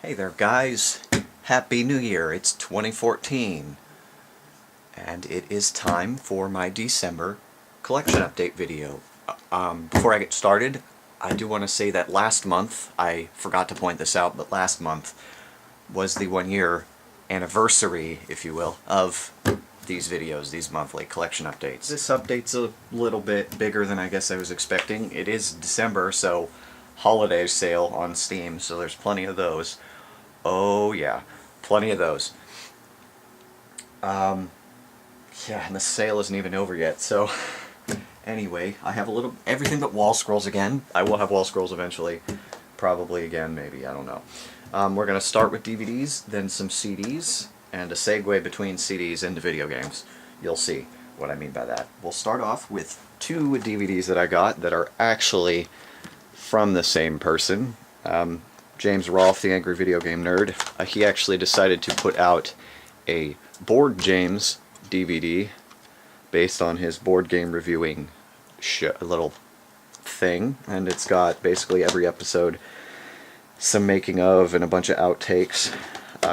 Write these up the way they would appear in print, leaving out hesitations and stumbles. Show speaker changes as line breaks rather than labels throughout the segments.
Hey there guys, Happy New Year, it's 2014 and it is time for my December collection update video. Before I get started, I do want to say that last month, I forgot to point this out, but last month was the 1 year anniversary, if you will, of these videos, these monthly collection updates. This update's a little bit bigger than I guess I was expecting. It is December, so holiday sale on Steam, so there's plenty of those. Oh yeah, plenty of those. Yeah, and the sale isn't even over yet, so anyway, I have everything but wall scrolls again. I will have wall scrolls eventually. Probably again, maybe, I don't know. We're going to start with DVDs, then some CDs, and a segue between CDs into video games. You'll see what I mean by that. We'll start off with two DVDs that I got that are actually from the same person. James Rolfe, the Angry Video Game Nerd, he actually decided to put out a Board Games DVD based on his board game reviewing little thing, and it's got basically every episode, some making of, and a bunch of outtakes.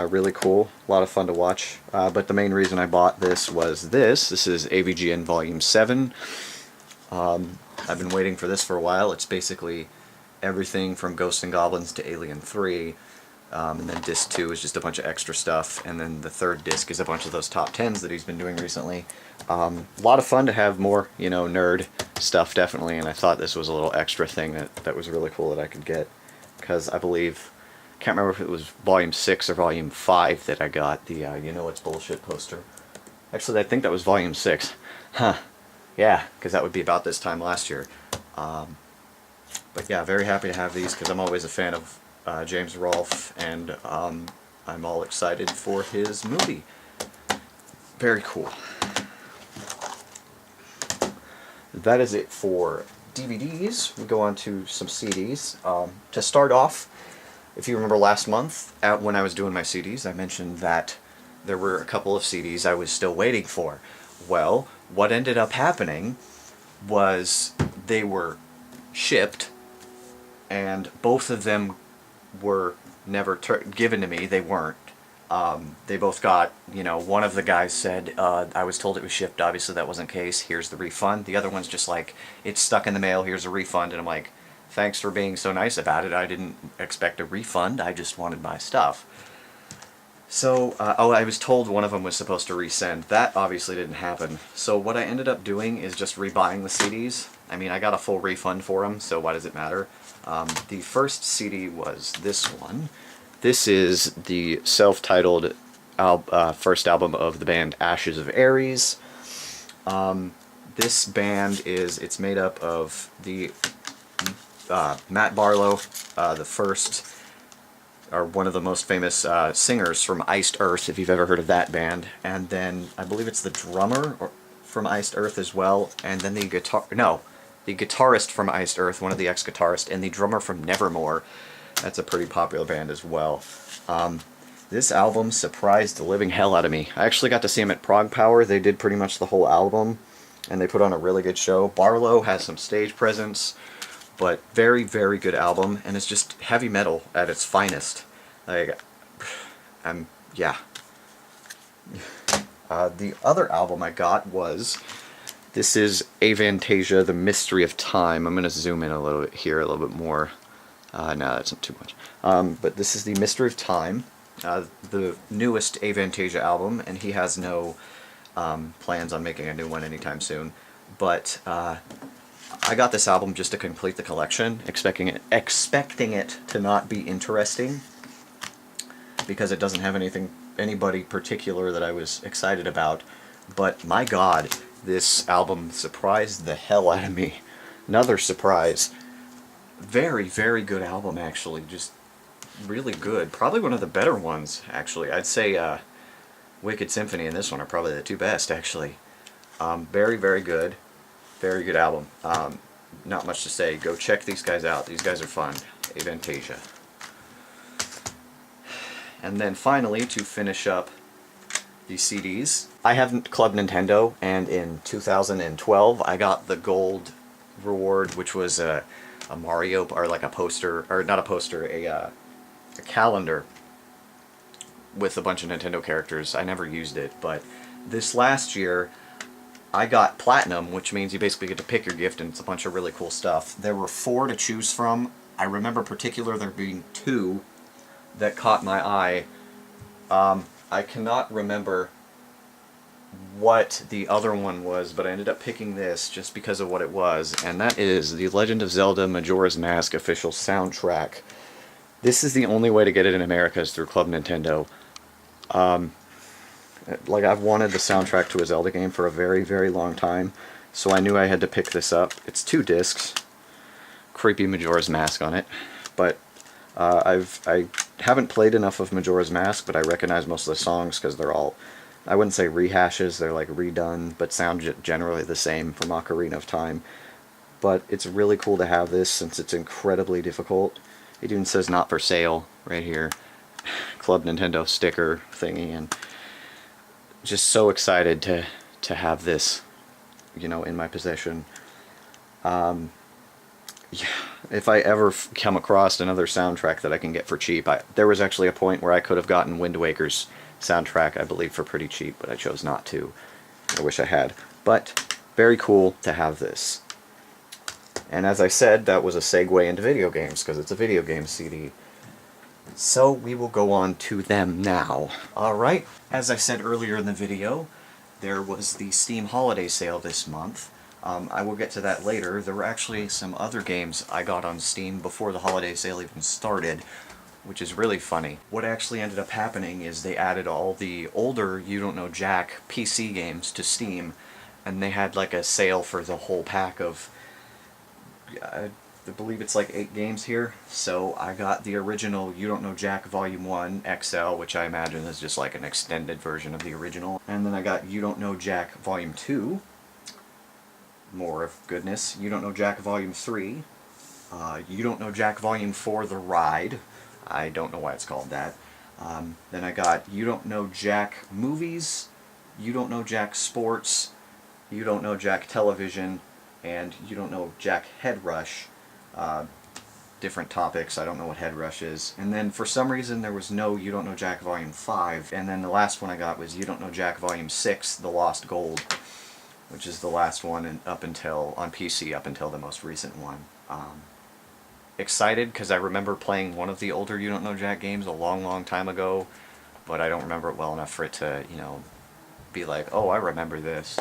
Really cool, a lot of fun to watch. But the main reason I bought this was this is AVGN Volume 7. I've been waiting for this for a while. It's basically everything from Ghosts and Goblins to Alien 3, and then disc 2 is just a bunch of extra stuff, and then the third disc is a bunch of those top 10s that he's been doing recently. A lot of fun to have more, nerd stuff, definitely, and I thought this was a little extra thing that was really cool that I could get, because I believe, can't remember if it was Volume 6 or Volume 5 that I got, the You Know It's Bullshit poster. Actually, I think that was Volume 6. Huh. Yeah, because that would be about this time last year. But yeah, very happy to have these because I'm always a fan of James Rolfe, and I'm all excited for his movie. Very cool. That is it for DVDs. We go on to some CDs. To start off, if you remember last month, when I was doing my CDs, I mentioned that there were a couple of CDs I was still waiting for. Well, what ended up happening was they were shipped, and both of them were never given to me. They weren't. They both got, one of the guys said, I was told it was shipped, obviously that wasn't the case, here's the refund. The other one's just like, it's stuck in the mail, here's a refund, and I'm like, thanks for being so nice about it, I didn't expect a refund, I just wanted my stuff. So, I was told one of them was supposed to resend. That obviously didn't happen. So what I ended up doing is just rebuying the CDs. I mean, I got a full refund for them, so why does it matter? The first CD was this one. This is the self-titled first album of the band Ashes of Ares. This band it's made up of the Matt Barlow, the first, or one of the most famous singers from Iced Earth, if you've ever heard of that band, and then I believe it's the drummer from Iced Earth as well, and then the guitarist from Iced Earth, one of the ex-guitarists, and the drummer from Nevermore. That's a pretty popular band as well. This album surprised the living hell out of me. I actually got to see them at Prog Power. They did pretty much the whole album, and they put on a really good show. Barlow has some stage presence, but very, very good album, and it's just heavy metal at its finest. Yeah. The other album I got was, this is Avantasia, The Mystery of Time. I'm going to zoom in a little bit here, a little bit more. No, that's not too much. But this is The Mystery of Time, the newest Avantasia album, and he has no plans on making a new one anytime soon. But I got this album just to complete the collection, expecting it to not be interesting, because it doesn't have anybody particular that I was excited about. But my God, this album surprised the hell out of me. Another surprise. Very, very good album, actually. Just really good. Probably one of the better ones, actually. I'd say Wicked Symphony and this one are probably the two best, actually. Very, very good. Very good album. Not much to say. Go check these guys out. These guys are fun. Avantasia. And then finally, to finish up the CDs, I have Club Nintendo, and in 2012 I got the gold reward, which was a Mario, or like a poster, or not a poster, a calendar with a bunch of Nintendo characters. I never used it, but this last year I got Platinum, which means you basically get to pick your gift and it's a bunch of really cool stuff. There were 4 to choose from. I remember particular there being 2 that caught my eye. I cannot remember what the other one was, but I ended up picking this just because of what it was, and that is the Legend of Zelda Majora's Mask official soundtrack. This is the only way to get it in America is through Club Nintendo. Like, I've wanted the soundtrack to a Zelda game for a very, very long time, so I knew I had to pick this up. It's 2 discs, creepy Majora's Mask on it, but I haven't played enough of Majora's Mask, but I recognize most of the songs because they're all, I wouldn't say rehashes, they're like redone, but sound generally the same from Ocarina of Time. But it's really cool to have this since it's incredibly difficult. It even says not for sale right here. Club Nintendo sticker thingy, and just so excited to have this, you know, in my possession. Yeah, if I ever come across another soundtrack that I can get for cheap, there was actually a point where I could have gotten Wind Waker's soundtrack, I believe, for pretty cheap, but I chose not to. I wish I had. But very cool to have this. And as I said, that was a segue into video games, because it's a video game CD. So we will go on to them now. Alright, as I said earlier in the video, there was the Steam Holiday Sale this month. I will get to that later. There were actually some other games I got on Steam before the holiday sale even started, which is really funny. What actually ended up happening is they added all the older You Don't Know Jack PC games to Steam, and they had like a sale for the whole pack of, I believe it's like 8 games here. So I got the original You Don't Know Jack Volume 1 XL, which I imagine is just like an extended version of the original. And then I got You Don't Know Jack Volume 2, more of goodness. You Don't Know Jack Volume 3, You Don't Know Jack Volume 4 The Ride. I don't know why it's called that. Then I got You Don't Know Jack Movies, You Don't Know Jack Sports, You Don't Know Jack Television, and You Don't Know Jack Head Rush. Different topics, I don't know what Head Rush is. And then for some reason there was no You Don't Know Jack Volume 5, and then the last one I got was You Don't Know Jack Volume 6, The Lost Gold, which is the last one up until, on PC, up until the most recent one. Excited because I remember playing one of the older You Don't Know Jack games a long, long time ago, but I don't remember it well enough for it to, you know, be like, oh, I remember this.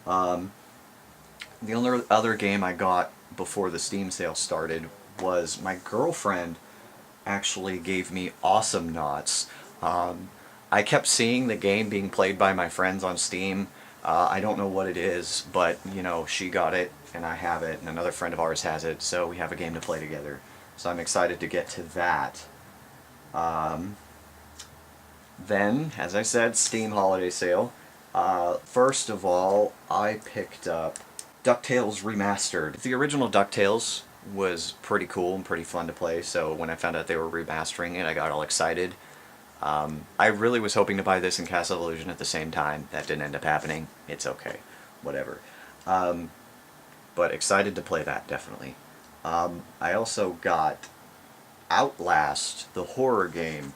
The only other game I got before the Steam sale started was my girlfriend actually gave me Awesome Knots. I kept seeing the game being played by my friends on Steam. I don't know what it is, but, you know, she got it, and I have it, and another friend of ours has it, so we have a game to play together. So I'm excited to get to that. Then, as I said, Steam Holiday Sale. First of all, I picked up DuckTales Remastered. The original DuckTales was pretty cool and pretty fun to play, so when I found out they were remastering it, I got all excited. I really was hoping to buy this and Castle of Illusion at the same time. That didn't end up happening. It's okay. Whatever. But excited to play that, definitely. I also got Outlast, the horror game.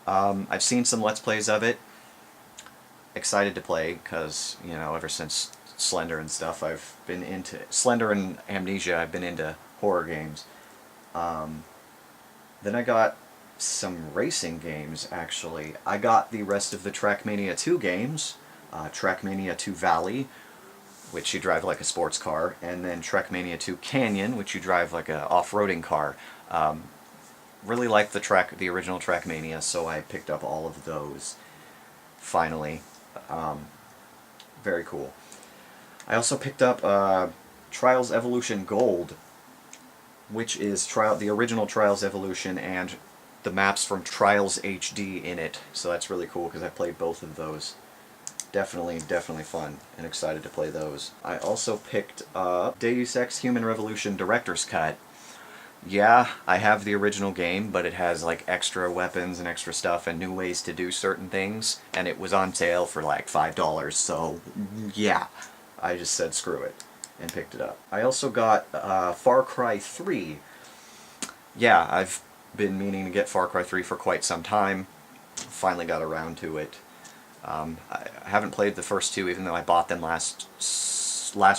I've seen some Let's Plays of it. Excited to play, because, you know, ever since Slender and stuff, I've been into... Slender and Amnesia, I've been into horror games. Then I got some racing games, actually. I got the rest of the Trackmania 2 games. Trackmania 2 Valley, which you drive like a sports car, and then Trackmania 2 Canyon, which you drive like a off-roading car. Really liked the original Trackmania, so I picked up all of those, finally. Very cool. I also picked up Trials Evolution Gold, which is the original Trials Evolution and the maps from Trials HD in it, so that's really cool because I played both of those. Definitely fun, and excited to play those. I also picked up Deus Ex Human Revolution Director's Cut. Yeah, I have the original game, but it has like extra weapons and extra stuff and new ways to do certain things, and it was on sale for like $5, so yeah, I just said screw it and picked it up. I also got Far Cry 3. Yeah, I've been meaning to get Far Cry 3 for quite some time. Finally got around to it. I haven't played the first two, even though I bought them last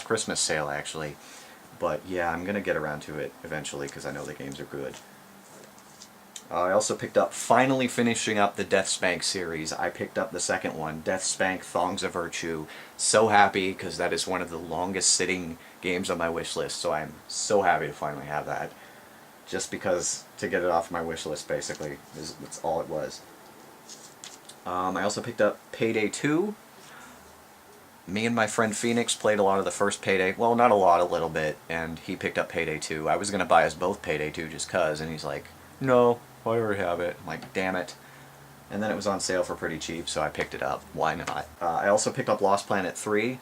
Christmas sale, actually. But yeah, I'm going to get around to it eventually, because I know the games are good. I also picked up, finally finishing up the Deathspank series. I picked up the second one, Deathspank Thongs of Virtue. So happy, because that is one of the longest sitting games on my wish list, so I'm so happy to finally have that. Just because, to get it off my wish list, basically, that's all it was. I also picked up Payday 2. Me and my friend Phoenix played a lot of the first Payday, well, not a lot, a little bit, and he picked up Payday 2. I was going to buy us both Payday 2 just cuz, and he's like, no, I already have it. I'm like, damn it. And then it was on sale for pretty cheap, so I picked it up. Why not? I also picked up Lost Planet 3.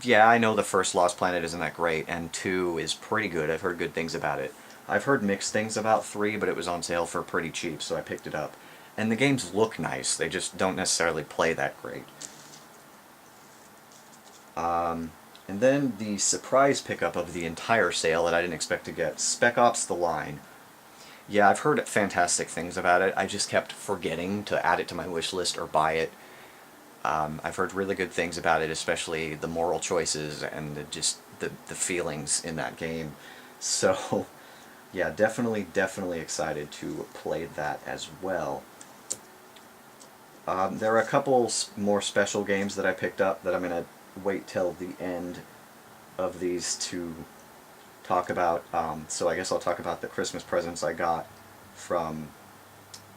Yeah, I know the first Lost Planet isn't that great, and 2 is pretty good. I've heard good things about it. I've heard mixed things about 3, but it was on sale for pretty cheap, so I picked it up. And the games look nice, they just don't necessarily play that great. And then the surprise pickup of the entire sale that I didn't expect to get, Spec Ops: The Line. Yeah, I've heard fantastic things about it. I just kept forgetting to add it to my wish list or buy it. I've heard really good things about it, especially the moral choices and the feelings in that game. So, yeah, definitely excited to play that as well. There are a couple more special games that I picked up that I'm going to wait till the end of these to talk about. So I guess I'll talk about the Christmas presents I got from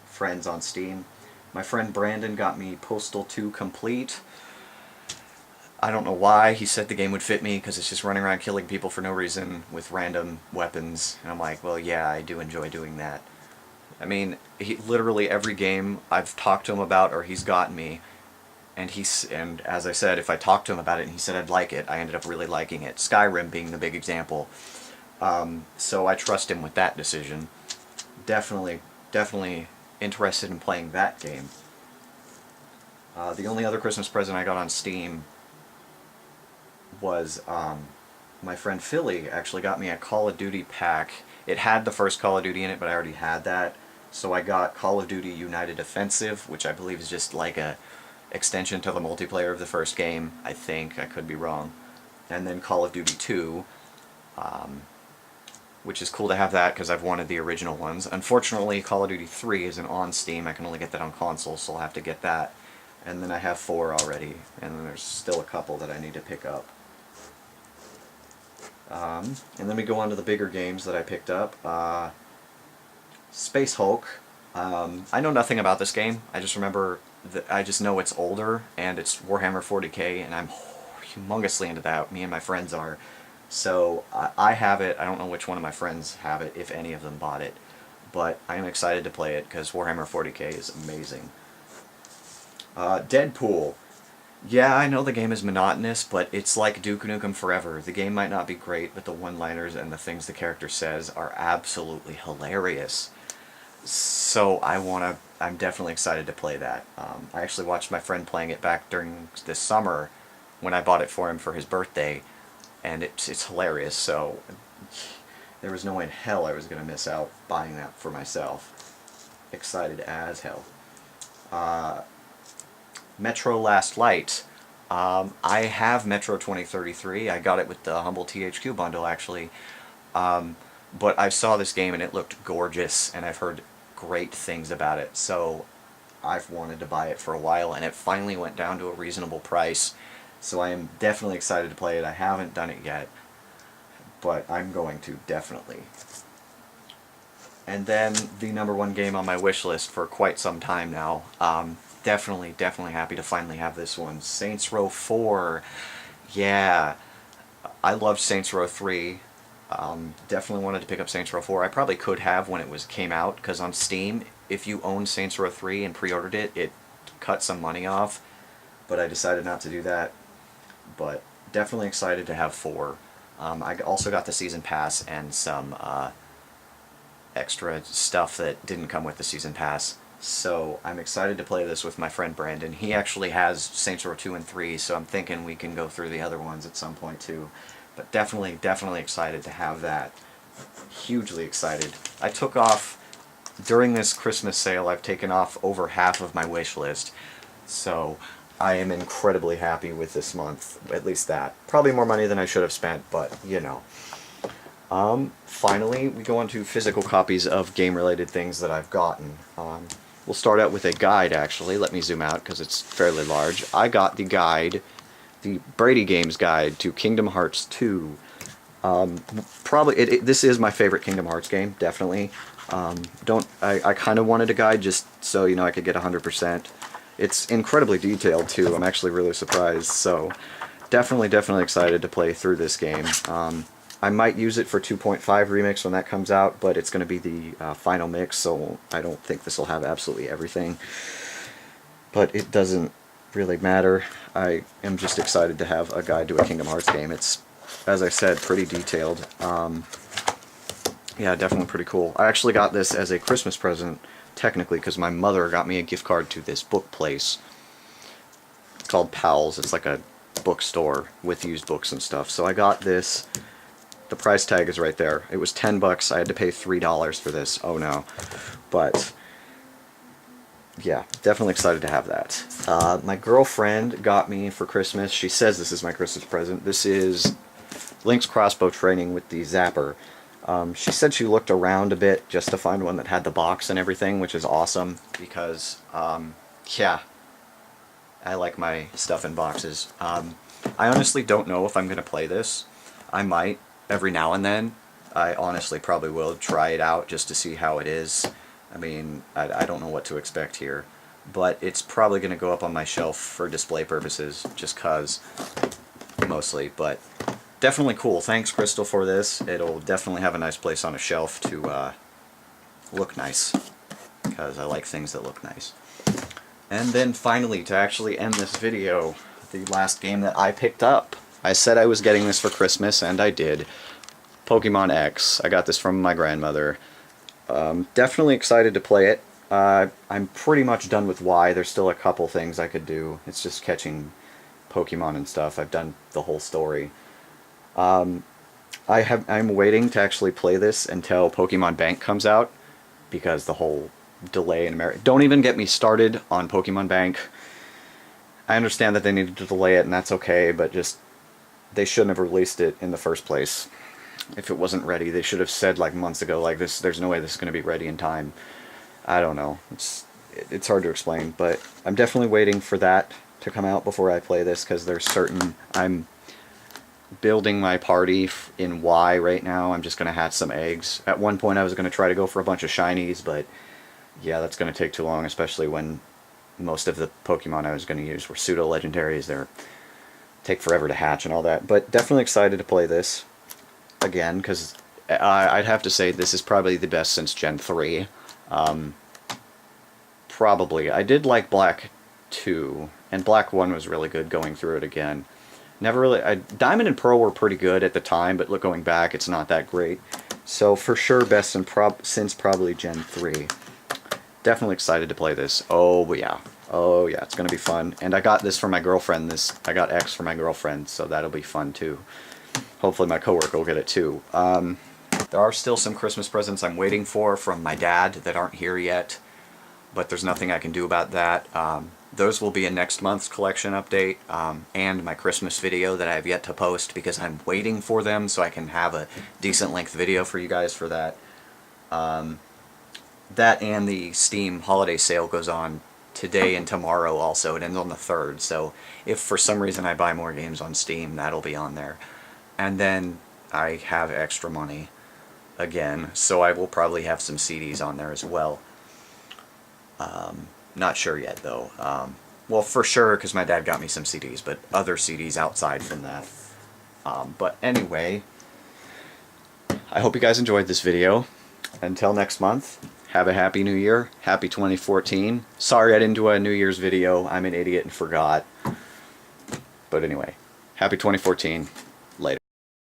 friends on Steam. My friend Brandon got me Postal 2 Complete. I don't know why. He said the game would fit me because it's just running around killing people for no reason with random weapons. And I'm like, well, yeah, I do enjoy doing that. I mean, literally every game I've talked to him about or he's gotten me, and as I said, if I talked to him about it and he said I'd like it, I ended up really liking it. Skyrim being the big example. So I trust him with that decision. Definitely interested in playing that game. The only other Christmas present I got on Steam was my friend Philly actually got me a Call of Duty pack. It had the first Call of Duty in it, but I already had that. So I got Call of Duty United Offensive, which I believe is just like a extension to the multiplayer of the first game, I think. I could be wrong. And then Call of Duty 2, which is cool to have that because I've wanted the original ones. Unfortunately, Call of Duty 3 isn't on Steam. I can only get that on console, so I'll have to get that. And then I have 4 already, and then there's still a couple that I need to pick up. And then we go on to the bigger games that I picked up. Space Hulk. I know nothing about this game. I just remember I just know it's older, and it's Warhammer 40k, and I'm humongously into that. Me and my friends are. So I have it. I don't know which one of my friends have it, if any of them bought it. But I am excited to play it, because Warhammer 40k is amazing. Deadpool. Yeah, I know the game is monotonous, but it's like Duke Nukem Forever. The game might not be great, but the one-liners and the things the character says are absolutely hilarious. So I'm definitely excited to play that. I actually watched my friend playing it back during this summer when I bought it for him for his birthday, and it's hilarious, so there was no way in hell I was going to miss out buying that for myself. Excited as hell. Metro Last Light. I have Metro 2033. I got it with the Humble THQ bundle, actually. But I saw this game and it looked gorgeous, and I've heard great things about it. So I've wanted to buy it for a while, and it finally went down to a reasonable price. So I am definitely excited to play it. I haven't done it yet, but I'm going to, definitely. And then the #1 game on my wish list for quite some time now. Definitely happy to finally have this one. Saints Row 4. Yeah, I loved Saints Row 3. Definitely wanted to pick up Saints Row 4. I probably could have when it came out, because on Steam, if you own Saints Row 3 and pre-ordered it, it cut some money off. But I decided not to do that. But definitely excited to have 4. I also got the Season Pass and some extra stuff that didn't come with the Season Pass. So I'm excited to play this with my friend Brandon. He actually has Saints Row 2 and 3, so I'm thinking we can go through the other ones at some point too. But definitely excited to have that. Hugely excited. I took off during this Christmas sale, I've taken off over half of my wish list. So I am incredibly happy with this month, at least that. Probably more money than I should have spent, but you know. Finally, we go on to physical copies of game-related things that I've gotten. We'll start out with a guide, actually. Let me zoom out because it's fairly large. I got the guide, the Brady Games guide to Kingdom Hearts 2. This is my favorite Kingdom Hearts game, definitely. I kind of wanted a guide just so, you know, I could get 100%. It's incredibly detailed, too. I'm actually really surprised, so definitely excited to play through this game. I might use it for 2.5 Remix when that comes out, but it's going to be the final mix, so I don't think this will have absolutely everything. But it doesn't really matter. I am just excited to have a guide to a Kingdom Hearts game. It's, as I said, pretty detailed. Yeah, definitely pretty cool. I actually got this as a Christmas present, technically, because my mother got me a gift card to this book place. It's called Powell's. It's like a bookstore with used books and stuff. So I got this. The price tag is right there. It was $10. I had to pay $3 for this. Oh no. But yeah, definitely excited to have that. My girlfriend got me for Christmas. She says this is my Christmas present. This is Link's crossbow training with the Zapper. She said she looked around a bit just to find one that had the box and everything, which is awesome because, yeah, I like my stuff in boxes. I honestly don't know if I'm going to play this. I might. Every now and then. I honestly probably will try it out just to see how it is. I mean, I don't know what to expect here. But it's probably going to go up on my shelf for display purposes, just cause, mostly. But definitely cool. Thanks, Crystal, for this. It'll definitely have a nice place on a shelf to look nice, because I like things that look nice. And then finally, to actually end this video, the last game that I picked up. I said I was getting this for Christmas, and I did. Pokemon X. I got this from my grandmother. Definitely excited to play it. I'm pretty much done with Y. There's still a couple things I could do. It's just catching Pokemon and stuff. I've done the whole story. I'm waiting to actually play this until Pokemon Bank comes out, because the whole delay in America. Don't even get me started on Pokemon Bank. I understand that they needed to delay it, and that's okay, but just they shouldn't have released it in the first place. If it wasn't ready, they should have said like months ago, like this. There's no way this is going to be ready in time. I don't know. It's hard to explain, but I'm definitely waiting for that to come out before I play this, because there's certain. I'm building my party in Y right now. I'm just going to hatch some eggs. At one point, I was going to try to go for a bunch of shinies, but yeah, that's going to take too long, especially when most of the Pokemon I was going to use were pseudo-legendaries. They're take forever to hatch and all that, but definitely excited to play this again, because I'd have to say this is probably the best since Gen 3. Probably. I did like Black 2, and Black 1 was really good going through it again. Never really... Diamond and Pearl were pretty good at the time, but going back, it's not that great. So for sure, best since probably Gen 3. Definitely excited to play this. Oh yeah. Oh yeah, it's gonna be fun. And I got this for my girlfriend. I got X for my girlfriend, so that'll be fun too. Hopefully my coworker will get it too. There are still some Christmas presents I'm waiting for from my dad that aren't here yet, but there's nothing I can do about that. Those will be in next month's collection update, and my Christmas video that I have yet to post, because I'm waiting for them so I can have a decent length video for you guys for that. That and the Steam holiday sale goes on today and tomorrow also. It ends on the 3rd, so if for some reason I buy more games on Steam, that'll be on there. And then I have extra money again, so I will probably have some CDs on there as well. Not sure yet though. Well, for sure, because my dad got me some CDs, but other CDs outside from that. But anyway, I hope you guys enjoyed this video. Until next month, have a happy new year. Happy 2014. Sorry I didn't do a New Year's video. I'm an idiot and forgot. But anyway, happy 2014.